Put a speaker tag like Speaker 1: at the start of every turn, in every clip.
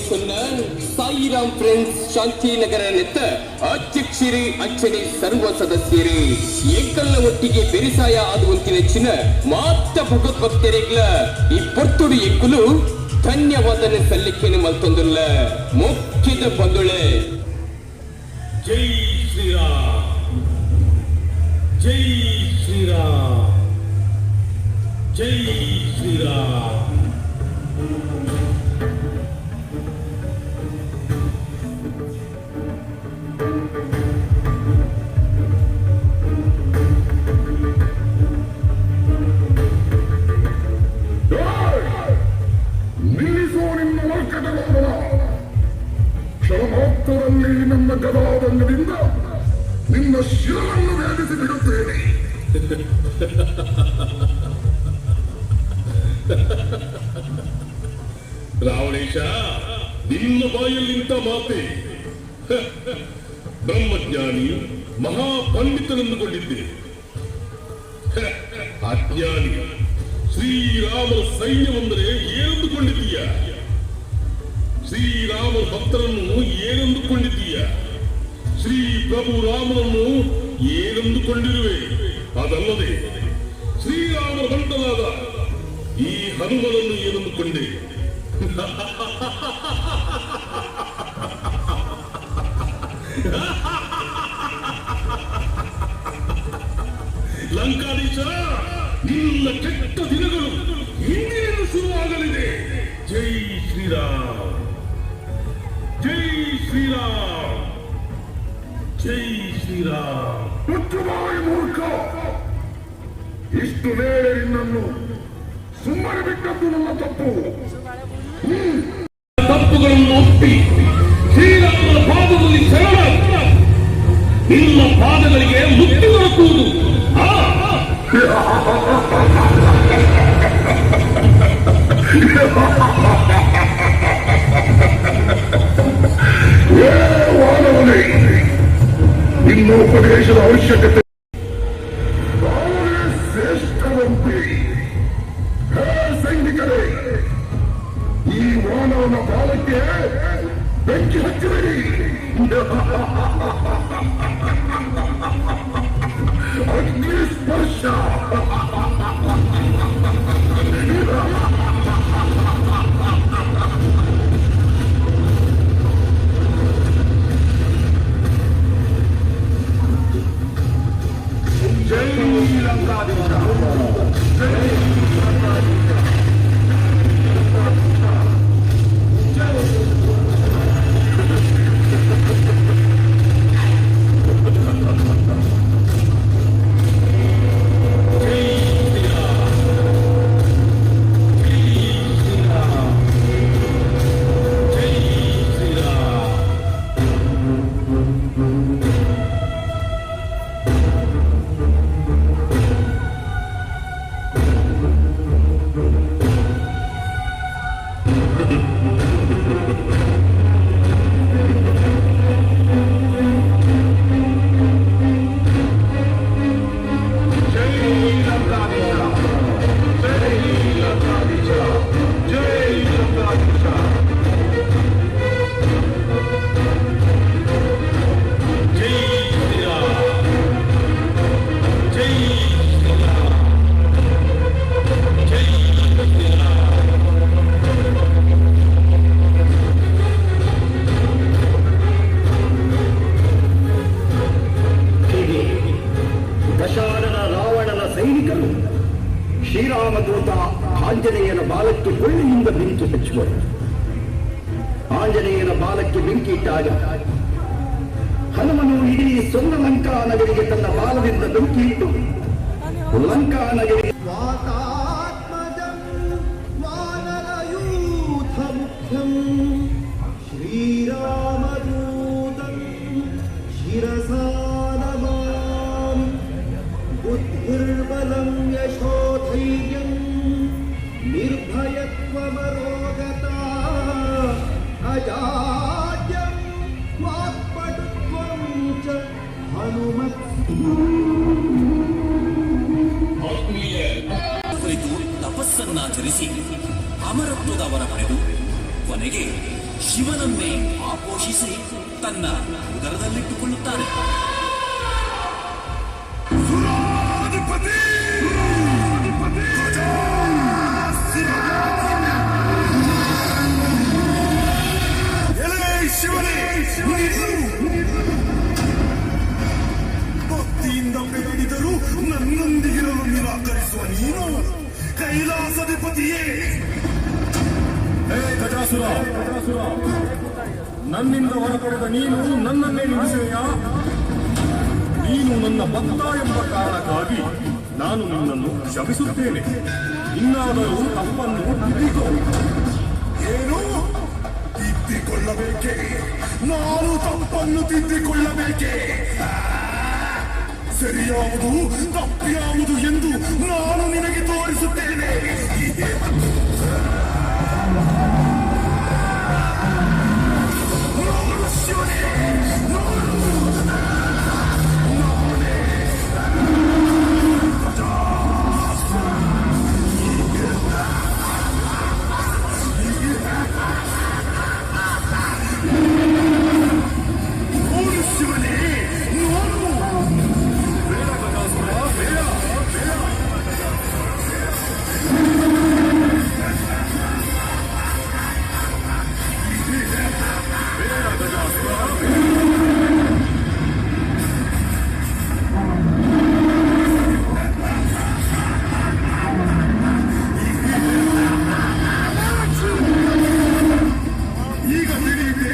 Speaker 1: சொன்ன சாயிராம் ஃப்ரெண்ட்ஸ் ಶಾಂತಿ ನಗರ ನೆತ್ತ ಅಧ್ಯಕ್ಷರೇ ಅಂಚನೆ ಸರ್ವ ಸದಸ್ಯರೇ ಏಕಲ್ಲ ಒಟ್ಟಿಗೆ ಬೆರಿಸಾಯ ಆದುವಂತಿನ ಮಾತ ಭಗವದ್ಭಕ್ತರಿಗ್ಲ ಈ ಪೊರ್ತುಡು ಎಕ್ಕುಲು ಧನ್ಯವಾದನೆ ಸಲ್ಲಿಕೆಯನ್ನು ಮಲ್ತೊಂದುಲ್ಲ ಮುಖ್ಯದ ಬಂದುಳೆ.
Speaker 2: ಜೈ ಶ್ರೀರಾಮ್, ಜೈ ಶ್ರೀರಾಮ್, ಜೈ ಶ್ರೀರಾಮ್.
Speaker 3: ಕ್ಷಣಮಾತ್ರದಲ್ಲಿ ನನ್ನ ಗದಾದಂಗದಿಂದ ನಿನ್ನ ಶಿರವನ್ನು ವ್ಯಾಧಿಸಿ ಬಿಡುತ್ತೇನೆ.
Speaker 2: ರಾವಣೇಶ, ನಿನ್ನ ಬಾಯಲ್ಲಿಂತ ಮಾತೆ ಬ್ರಹ್ಮಜ್ಞಾನಿ ಮಹಾಪಂಡಿತನೆಂದುಕೊಂಡಿದ್ದೆ. ಅಜ್ಞಾನಿ ಶ್ರೀರಾಮನ ಸೈನ್ಯವೆಂದರೆ ಏನೆಂದುಕೊಂಡಿದ್ದೀಯ? ಶ್ರೀರಾಮನ ಭಕ್ತರನ್ನು ಏನೆಂದುಕೊಂಡಿದ್ದೀಯ? ಶ್ರೀ ಪ್ರಭು ರಾಮನನ್ನು ಏನೆಂದುಕೊಂಡಿರುವೆ? ಅದಲ್ಲದೆ ಶ್ರೀರಾಮನ ಬಂಟನಾದ ಈ ಹನುಮನನ್ನು ಏನೆಂದುಕೊಂಡೆ? ಲಂಕಾಧೀಶ, ನಿನ್ನ ಕೆಟ್ಟ ದಿನಗಳು ಇಂದಿನಿಂದ ಶುರುವಾಗಲಿದೆ. ಜೈ ಶ್ರೀರಾಮ್, ಜೈ ಶ್ರೀರಾಮ್, ಜೈ ಶ್ರೀರಾಮ್.
Speaker 3: ಮುಚ್ಚುಬಾಯಿ ಮೂರ್ಖ, ಇಷ್ಟು ವೇಳೆ ನಿನ್ನನ್ನು ಸುಮ್ಮನೆ ಬಿಟ್ಟದ್ದು ನನ್ನ ತಪ್ಪು.
Speaker 2: ತಪ್ಪುಗಳನ್ನು ಒಪ್ಪಿ ಶ್ರೀರಾಮನ ಪಾದದಲ್ಲಿ ಶರಣ, ನಿನ್ನ ಪಾದಗಳಿಗೆ ಮುಕ್ತಿ ದೊರಕುವುದು.
Speaker 3: ವಾದವನೇ, ನಿನ್ನೋಪದೇಶದ ಅವಶ್ಯಕತೆ ಶ್ರೇಷ್ಠವಂತೆ. ಹೇ ಸೈನಿಕರೇ, ಈ ಮಾನವನ ಬಾಲಕ್ಕೆ ಬೆಂಕಿ ಹಚ್ಚಿಬಿಡಿ. ಅಗ್ನಿ ಸ್ಪರ್ಶ. ಜೈ ಲಂಕಾಧೀಶ, ಜೈ ಲಂಕಾಧೀಶ.
Speaker 4: ಶ್ರೀರಾಮದೂತ ಆಂಜನೇಯನ ಬಾಲಕ್ಕೆ ಕೊಳ್ಳಿಯಿಂದ ಬೆಂಕಿ ಹಚ್ಚುವರು. ಆಂಜನೇಯನ ಬಾಲಕ್ಕೆ ಬೆಂಕಿ ಇಟ್ಟಾಗ ಹನುಮನು ಇಡೀ ಸೊನ್ನ ಲಂಕಾ ನಗರಿಗೆ ತನ್ನ ಬಾಲದಿಂದ ಬೆಂಕಿ ಇಟ್ಟು ಲಂಕಾ ನಗರಿಗೆ
Speaker 5: ಶ್ರೀರಾಮದೂತಂ ಶಿರಸಾ ಬುದ್ಧಿರ್ಬಲಂ ಯಶೋಧೈರ್ಯಂ ನಿರ್ಭಯತ್ವಮರೋಗತಾ ಅಜಾಡ್ಯಂ ವಾಕ್ಪಟುತ್ವಂ ಚ ಹನುಮತ್.
Speaker 6: ಕುರಿತು ತಪಸ್ಸನ್ನಾಚರಿಸಿ ಅಮರತ್ವದ ವರ ಪಡೆದು ಕೊನೆಗೆ ಶಿವನನ್ನೇ ಆಪೋಷಿಸಿ ತನ್ನ ಉದರದಲ್ಲಿಟ್ಟುಕೊಳ್ಳುತ್ತಾನೆ.
Speaker 3: ಭಕ್ತಿಯಿಂದ ಬೇಡಿದರೂ ನನ್ನೊಂದಿಗಿರಲು ನಿರಾಕರಿಸುವ ನೀನು ಕೈಲಾಸಧಿಪತಿಯೇ.
Speaker 2: ಗಜಾಸುರ, ನನ್ನಿಂದ ಹೊರಪಡೆದ ನೀನು ನನ್ನನ್ನೇ ನಿಲ್ಲಿಸುವೆಯಾ? ನೀನು ನನ್ನ ಭಕ್ತ ಎಂಬ ಕಾರಣಕ್ಕಾಗಿ ನಾನು ನಿನ್ನನ್ನು ಕ್ಷಮಿಸುತ್ತೇನೆ. ಇನ್ನಾದರೂ ತಪ್ಪನ್ನು ತಿದ್ದಿಕೋ.
Speaker 3: ಏನು ತಿದ್ದಿಕೊಳ್ಳಬೇಕೆ? ನಾನು ತಪ್ಪನ್ನು ತಿದ್ದಿಕೊಳ್ಳಬೇಕೆ? ಸರಿಯಾವುದು ತಪ್ಪ್ಯಾವುದು ಎಂದು ನಾನು ನಿನಗೆ ತೋರಿಸುತ್ತೇನೆ. ಶಿವನೇ, ಈಗ ತಿಳಿಯಿತೆ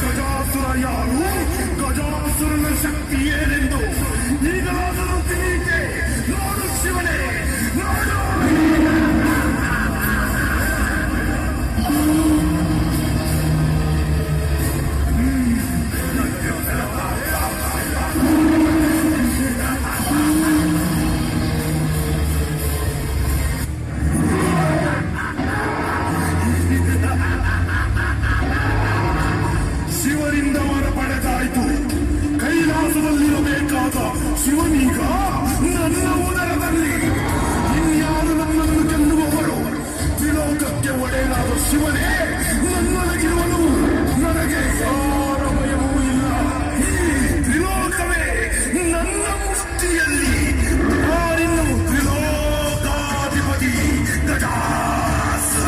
Speaker 3: ಗಜಾಸುರ ಯಾರು, ಗಜಾಸುರನ ಶಕ್ತಿ ಏನೆಂದು. ಈಗಲಾದರೂ ತಿಳಿಯಿತೆ. ನೋಡು ಶಿವನೇ, ನೋಡು. ಶಿವನಿಂದ ವರ ಪಡೆದಾಯಿತು. ಕೈಲಾಸದಲ್ಲಿರಬೇಕಾದ ಶಿವನೀಗ ನನ್ನ ಉದರದಲ್ಲಿ. ಇನ್ಯಾರು ನನ್ನನ್ನು ಗೆಲ್ಲುವವರು? ತ್ರಿಲೋಕಕ್ಕೆ ಒಡೆಯಲಾದ ಶಿವನೇ ನನ್ನೊಳಗಿರುವನು. ನನಗೆ ಯಾರ ಭಯವೂ ಇಲ್ಲ. ಈ ತ್ರಿಲೋಕವೇ ನನ್ನ ಮುಷ್ಟಿಯಲ್ಲಿ. ಯಾರಿನ್ನು ತ್ರಿಲೋಕಾಧಿಪತಿ ಗಜಾಸುರ.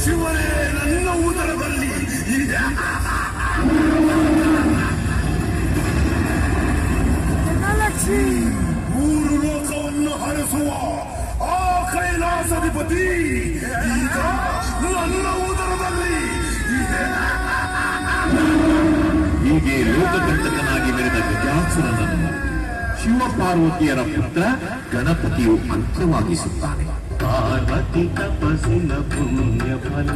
Speaker 3: ಶಿವನೇ ನನ್ನ ಉದರದಲ್ಲಿ. ಮೂರು ಲೋಕವನ್ನು ಹರಸುವ ಆ ಕೈಲಾಸಧಿಪತಿ ಈಗ ನನ್ನ ಉದರದಲ್ಲಿ.
Speaker 7: ಹೀಗೆ ಲೋಕಕಂಟಕನಾಗಿ ಮೆರೆದ ಗಜಾಸುರನನ್ನು ಶಿವಪಾರ್ವತಿಯರ ಪುತ್ರ ಗಣಪತಿಯು ಅಂತ್ಯವಾಗಿಸುತ್ತಾನೆ.
Speaker 8: ಪಾರ್ವತಿ ತಪಸ್ಸಿನ ಪುಣ್ಯ ಫಲ